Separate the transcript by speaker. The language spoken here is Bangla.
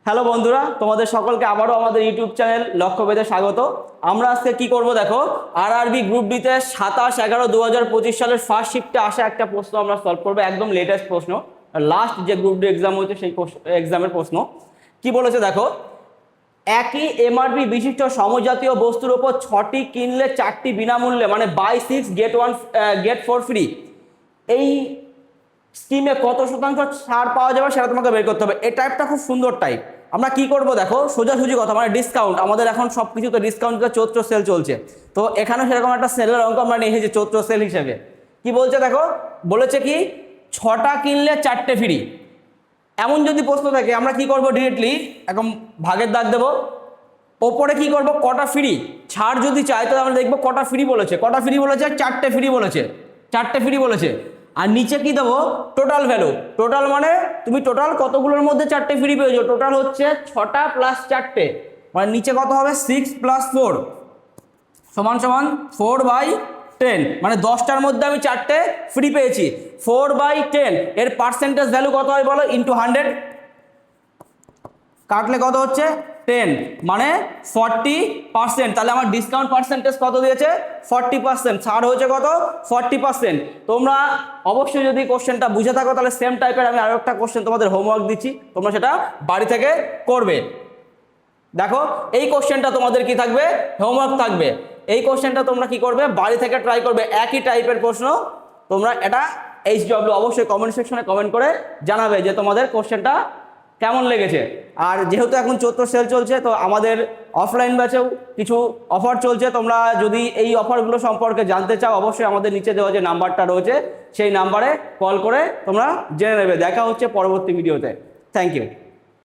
Speaker 1: হ্যালো বন্ধুরা, তোমাদের সকলকে আবারও আমাদের ইউটিউব চ্যানেল লক্ষ্যভেদে স্বাগত। আমরা আজকে কি করব দেখো, আরআরবি গ্রুপ ডিতে 27/11/2025 সালের ফার্স্ট শিফটে আসা একটা প্রশ্ন আমরা সলভ করবো। একদম লেটেস্ট প্রশ্ন, লাস্ট যে গ্রুপ ডি এক্সাম হয়েছে সেই এক্সামের প্রশ্ন। কি বলেছে দেখো, একই এমআরপি বিশিষ্ট সমজাতীয় বস্তুর উপর 6টি কিনলে 4টি বিনামূল্যে, মানে বাই 6 গেট 4 ফ্রি, এই স্কিমে কত শতাংশ ছাড় পাওয়া যাবে সেটা তোমাকে বের করতে হবে। এই টাইপটা খুব সুন্দর টাইপ। আমরা কি করব দেখো, সোজাসুজি কথা, মানে ডিসকাউন্ট, আমাদের এখন সব কিছুতে ডিসকাউন্ট, চৈত্র সেল চলছে, তো এখানে সেরকম একটা সেলের অঙ্ক আমরা নিয়ে এসেছি চৈত্র সেল হিসেবে। কি বলছে দেখো, বলেছে কি 6টা কিনলে 4টে ফ্রি। এমন যদি প্রশ্ন থাকে আমরা কি করব, ডিরেক্টলি একদম ভাগের দাগ দেবো, ওপরে কি করব কটা ফ্রি, ছাড় যদি চাই তো আমরা দেখবো কটা ফ্রি বলেছে, কটা ফ্রি বলেছে, 4টে ফ্রি বলেছে, 4টে ফ্রি বলেছে। আর নিচে কি দেবো, টোটাল ভ্যালু। টোটাল মানে তুমি টোটাল কতগুলোর মধ্যে 4টে ফ্রি পেয়েছো, টোটাল হচ্ছে 6টা প্লাস 4টে, মানে নিচে কত হবে 6 + 4 সমান 4/10, মানে 10টার মধ্যে আমি 4টে ফ্রি পেয়েছি। 4/10 এর পার্সেন্টেজ ভ্যালু কত হয় বলো, ইন্টু 100, কাটলে কত হচ্ছে 10, মানে 40%। তাহলে আমার ডিসকাউন্ট পার্সেন্টেজ কত দিয়েছে, 40%। ছাড় হয়েছে কত, 40%। তোমরা অবশ্যই যদি কোশ্চেনটা বুঝে থাকো তাহলে সেম টাইপের আমি আরো একটা কোশ্চেন তোমাদের হোমওয়ার্ক দিচ্ছি, তোমরা সেটা বাড়ি থেকে করবে। দেখো এই কোশ্চেনটা তোমাদের কি থাকবে, হোমওয়ার্ক থাকবে। এই কোশ্চেনটা তোমরা কি করবে, বাড়ি থেকে ট্রাই করবে, একই টাইপের প্রশ্ন। তোমরা এটা HW অবশ্যই কমেন্ট সেকশনে কমেন্ট করে জানাবে যে তোমাদের কোশ্চেনটা কেমন লেগেছে। আর যেহেতু এখন চৈত্র সেল চলছে, তো আমাদের অফলাইন ব্যাচেও কিছু অফার চলছে। তোমরা যদি এই অফারগুলো সম্পর্কে জানতে চাও, অবশ্যই আমাদের নিচে দেওয়া যে নাম্বারটা রয়েছে সেই নাম্বারে কল করে তোমরা জেনে নেবে। দেখা হচ্ছে পরবর্তী ভিডিওতে। Thank you.